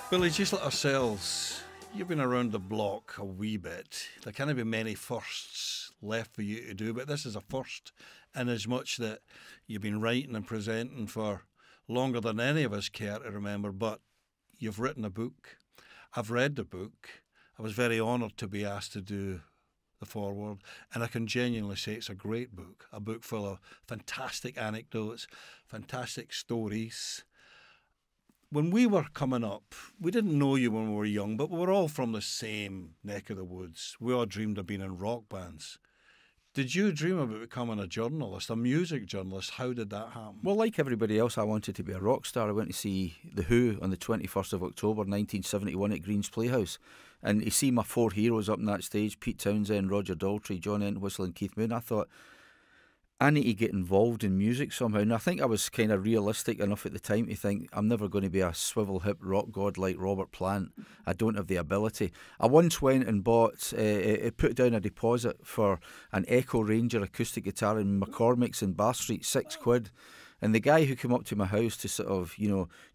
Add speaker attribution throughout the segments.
Speaker 1: Billy, just like ourselves, you've been around the block a wee bit. There can't be many firsts left for you to do, but this is a first in as much that you've been writing and presenting for longer than any of us care to remember, but you've written a book. I've read the book. I was very honoured to be asked to do the foreword, and I can genuinely say it's a great book, a book full of fantastic anecdotes, fantastic stories. When we were coming up, we didn't know you when we were young, but we were all from the same neck of the woods. We all dreamed of being in rock bands. Did you dream about becoming a journalist, a music journalist? How did that happen?
Speaker 2: Well, like everybody else, I wanted to be a rock star. I went to see The Who on the 21st of October 1971 at Green's Playhouse. And to see my four heroes up on that stage, Pete Townsend, Roger Daltrey, John Entwistle and Keith Moon, I thought, I need to get involved in music somehow. And I think I was kind of realistic enough at the time to think I'm never going to be a swivel hip rock god like Robert Plant. I don't have the ability. I once went and bought, put down a deposit for an Echo Ranger acoustic guitar in McCormick's in Bath Street, £6. And the guy who came up to my house to sort of,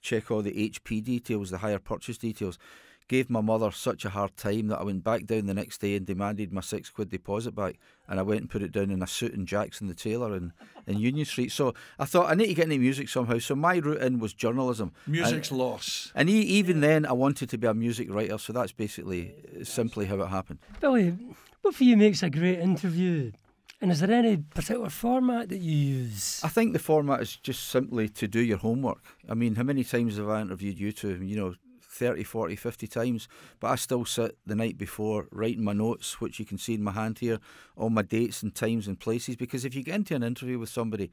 Speaker 2: check all the HP details, the hire purchase details, gave my mother such a hard time that I went back down the next day and demanded my £6 deposit back, and I went and put it down in a suit in Jackson the Tailor in Union Street. So I thought I need to get into music somehow, so my route in was journalism.
Speaker 1: Music's loss.
Speaker 2: And even then I wanted to be a music writer, so that's basically simply how it happened.
Speaker 3: Billy, what for you makes a great interview? And is there any particular format that you use?
Speaker 2: I think the format is just simply to do your homework. I mean, how many times have I interviewed you two? 30, 40, 50 times, but I still sit the night before writing my notes, which you can see in my hand here, all my dates and times and places, because if you get into an interview with somebody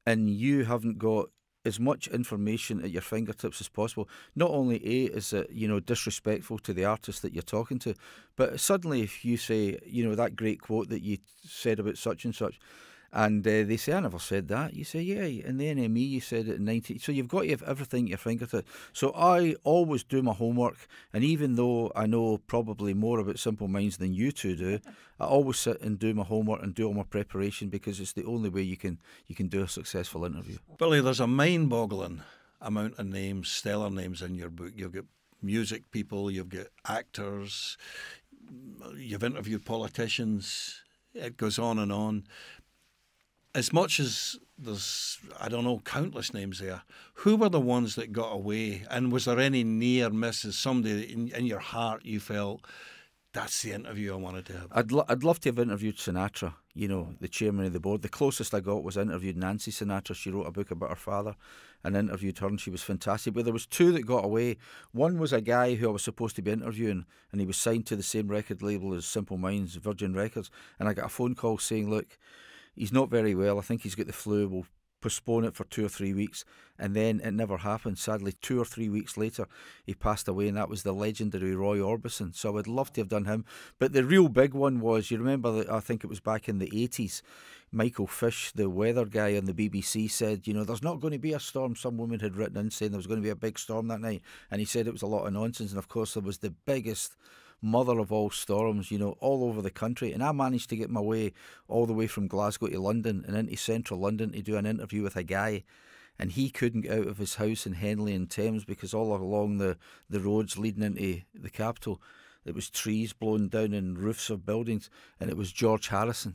Speaker 2: and you haven't got as much information at your fingertips as possible, not only is it, disrespectful to the artist that you're talking to, but suddenly if you say, that great quote that you said about such and such, and they say, I never said that. You say, yeah, in the NME you said it in 90. So you've got to have everything at your fingertips. So I always do my homework, and even though I know probably more about Simple Minds than you two do, I always sit and do my homework and do all my preparation, because it's the only way you can do a successful interview.
Speaker 1: Billy, there's a mind-boggling amount of names, stellar names in your book. You've got music people, you've got actors, you've interviewed politicians. It goes on and on. As much as there's, countless names there, who were the ones that got away? And was there any near misses? Somebody in your heart you felt, that's the interview I wanted to have?
Speaker 2: I'd love to have interviewed Sinatra, the chairman of the board. The closest I got was I interviewed Nancy Sinatra. She wrote a book about her father, and interviewed her, and she was fantastic. But there was two that got away. One was a guy who I was supposed to be interviewing, and he was signed to the same record label as Simple Minds, Virgin Records. And I got a phone call saying, look, he's not very well. I think he's got the flu. We'll postpone it for 2 or 3 weeks. And then it never happened. Sadly, 2 or 3 weeks later, he passed away, and that was the legendary Roy Orbison. So I would love to have done him. But the real big one was, you remember that I think it was back in the 80s, Michael Fish, the weather guy on the BBC, said, there's not going to be a storm. Some woman had written in saying there was going to be a big storm that night. And he said it was a lot of nonsense. And of course, there was the biggest mother of all storms, all over the country. And I managed to get my way all the way from Glasgow to London and into central London to do an interview with a guy. And he couldn't get out of his house in Henley and Thames, because all along the roads leading into the capital, there was trees blown down and roofs of buildings, and it was George Harrison.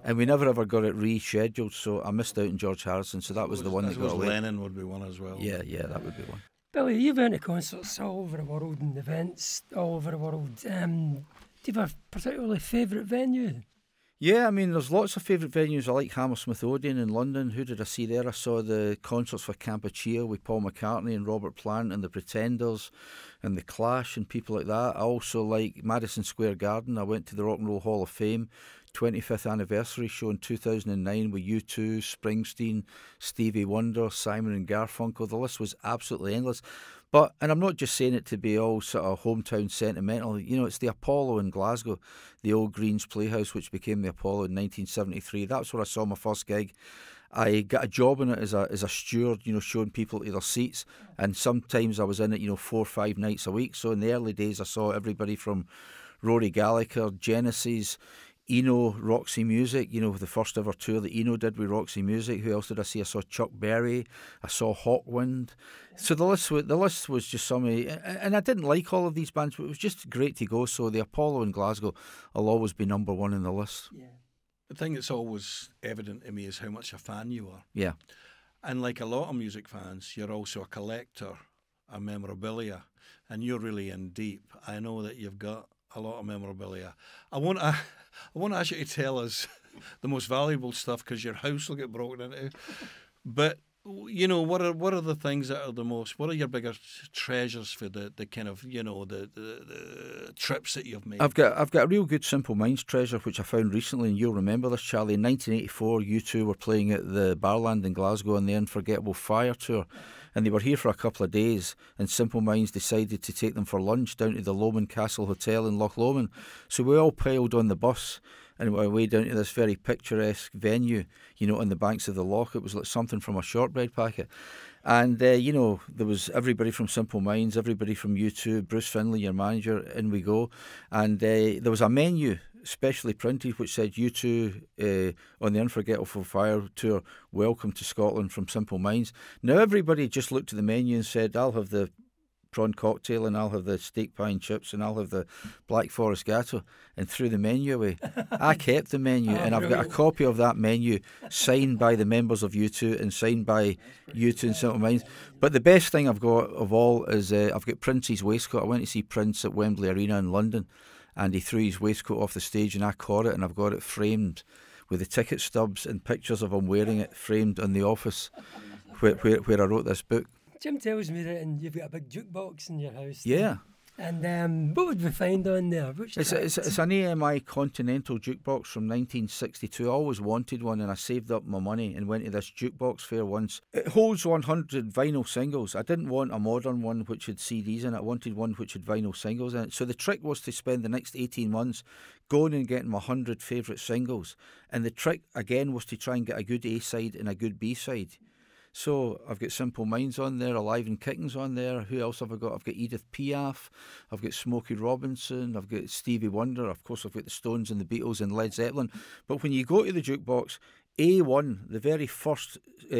Speaker 2: And we never ever got it rescheduled, so I missed out on George Harrison, so that was the one that got away.
Speaker 1: Lennon would be one as well.
Speaker 2: Yeah, that would be one.
Speaker 3: Billy, you've been to concerts all over the world and events all over the world. Do you have a particularly favourite venue?
Speaker 2: Yeah, I mean, there's lots of favourite venues. I like Hammersmith Odeon in London. Who did I see there? I saw the concerts for Kampuchea with Paul McCartney and Robert Plant and the Pretenders and the Clash and people like that. I also like Madison Square Garden. I went to the Rock and Roll Hall of Fame 25th anniversary show in 2009 with U2, Springsteen, Stevie Wonder, Simon and Garfunkel. The list was absolutely endless. And I'm not just saying it to be all sort of hometown sentimental. It's the Apollo in Glasgow, the old Greens Playhouse, which became the Apollo in 1973. That's where I saw my first gig. I got a job in it as a steward, showing people to their seats. And sometimes I was in it, 4 or 5 nights a week. So in the early days, I saw everybody from Rory Gallagher, Genesis, Eno, Roxy Music, you know, the first ever tour that Eno did with Roxy Music. Who else did I see? I saw Chuck Berry, I saw Hawkwind. So the list was just some of, and I didn't like all of these bands, but it was just great to go. So the Apollo in Glasgow will always be number one in the list.
Speaker 3: Yeah.
Speaker 1: The thing that's always evident to me is how much a fan you are.
Speaker 2: Yeah.
Speaker 1: And like a lot of music fans, you're also a collector of memorabilia, and you're really in deep. I know that you've got a lot of memorabilia. I want to ask you to tell us the most valuable stuff, because your house will get broken into. But you know, what are the things that are the most? What are your biggest treasures for the kind of, you know, the trips that you've made?
Speaker 2: I've got a real good Simple Minds treasure which I found recently, and you'll remember this, Charlie. In 1984, U2 were playing at the Barland in Glasgow on the Unforgettable Fire tour, and they were here for a couple of days. And Simple Minds decided to take them for lunch down to the Lomond Castle Hotel in Loch Lomond. So we all piled on the bus and went away down to this very picturesque venue, you know, on the banks of the loch. It was like something from a shortbread packet. And, you know, there was everybody from Simple Minds, everybody from U2, Bruce Finlay, your manager, in we go. And there was a menu specially printed which said U2 on the Unforgettable Fire tour, welcome to Scotland from Simple Minds. Now everybody just looked at the menu and said, I'll have the prawn cocktail, and I'll have the steak pie and chips, and I'll have the Black Forest Gateau, and threw the menu away. I kept the menu, and I've got a copy of that menu signed by the members of U2 and signed by U2 and Simple Minds. But the best thing I've got of all is I've got Prince's waistcoat. I went to see Prince at Wembley Arena in London, and he threw his waistcoat off the stage, and I caught it, and I've got it framed with the ticket stubs and pictures of him wearing it, framed in the office where I wrote this book.
Speaker 3: Jim tells me that, and you've got a big jukebox in your house.
Speaker 2: Yeah.
Speaker 3: And what would we find on there?
Speaker 2: It's an AMI Continental jukebox from 1962. I always wanted one, and I saved up my money and went to this jukebox fair once. It holds 100 vinyl singles. I didn't want a modern one which had CDs in it. I wanted one which had vinyl singles in it. So the trick was to spend the next 18 months going and getting my 100 favourite singles. And the trick, again, was to try and get a good A-side and a good B-side. So I've got Simple Minds on there, Alive and Kicking's on there. Who else have I got? I've got Edith Piaf, I've got Smokey Robinson, I've got Stevie Wonder, of course I've got the Stones and the Beatles and Led Zeppelin. But when you go to the jukebox, A1, the very first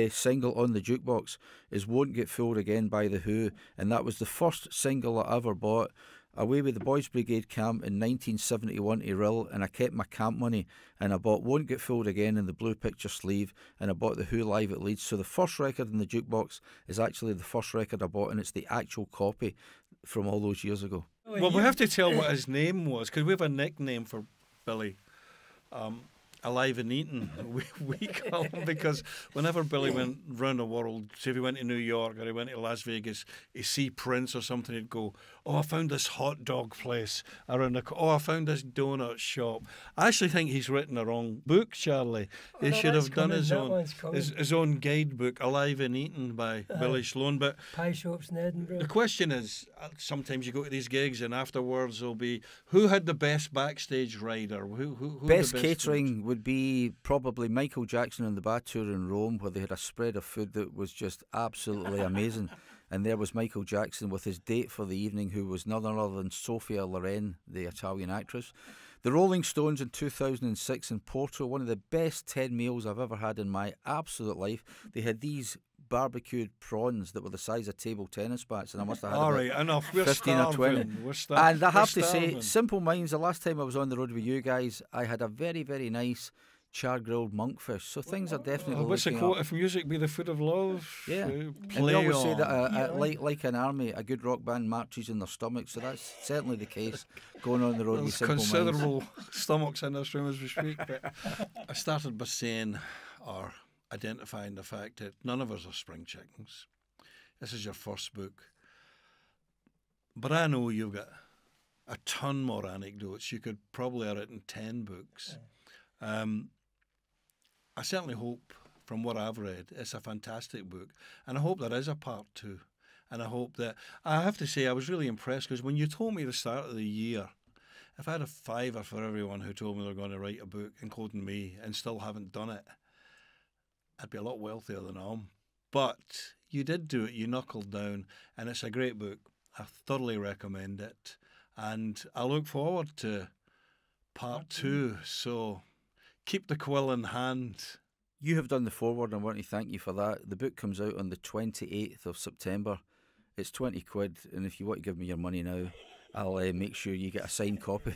Speaker 2: single on the jukebox, is Won't Get Fooled Again by The Who, and that was the first single I ever bought. Away with the Boys Brigade camp in 1971 to Rill, and I kept my camp money, and I bought Won't Get Fooled Again in the blue picture sleeve, and I bought The Who live at Leeds. So the first record in the jukebox is actually the first record I bought, and it's the actual copy from all those years ago.
Speaker 1: Well, we have to tell what his name was, because we have a nickname for Billy. Alive and Eating, we call him, because whenever Billy went round the world, say if he went to New York or he went to Las Vegas, he see Prince or something, he'd go, oh, I found this hot dog place around I found this donut shop. I actually think he's written the wrong book, Charlie. He should have done his own guidebook, Alive and Eating by Billy Sloan. But
Speaker 3: pie shops in Edinburgh.
Speaker 1: The question is, sometimes you go to these gigs and afterwards there'll be, who had the best backstage rider? Who
Speaker 2: best catering would be probably Michael Jackson on the Bad Tour in Rome, where they had a spread of food that was just absolutely amazing. And there was Michael Jackson with his date for the evening, who was none other than Sophia Loren, the Italian actress. The Rolling Stones in 2006 in Porto, one of the best 10 meals I've ever had in my absolute life. They had these barbecued prawns that were the size of table tennis bats, and I must have had
Speaker 1: all right, enough. We're
Speaker 2: 15
Speaker 1: starving.
Speaker 2: or 20. And I have to say, Simple Minds, the last time I was on the road with you guys, I had a very, very nice char-grilled monkfish. So things are definitely
Speaker 1: what's the quote? If music be the food of love,
Speaker 2: yeah. And they always say that like an army, a good rock band marches in their stomach. So that's certainly the case going on the road with Simple Minds.
Speaker 1: Considerable stomachs in this room as we speak. But I started by saying, or identifying the fact that none of us are spring chickens. This is your first book. But I know you've got a ton more anecdotes. You could probably have written 10 books. I certainly hope, from what I've read, it's a fantastic book. And I hope there is a part 2. And I hope that, I have to say, I was really impressed, because when you told me at the start of the year, if I had a $5 for everyone who told me they're going to write a book, including me, and still haven't done it, I'd be a lot wealthier than I am. But you did do it, you knuckled down, and it's a great book. I thoroughly recommend it. And I look forward to part 2. So keep the quill in hand.
Speaker 2: You have done the foreword, and I want to thank you for that. The book comes out on the 28th of September. It's 20 quid, and if you want to give me your money now, I'll make sure you get a signed copy.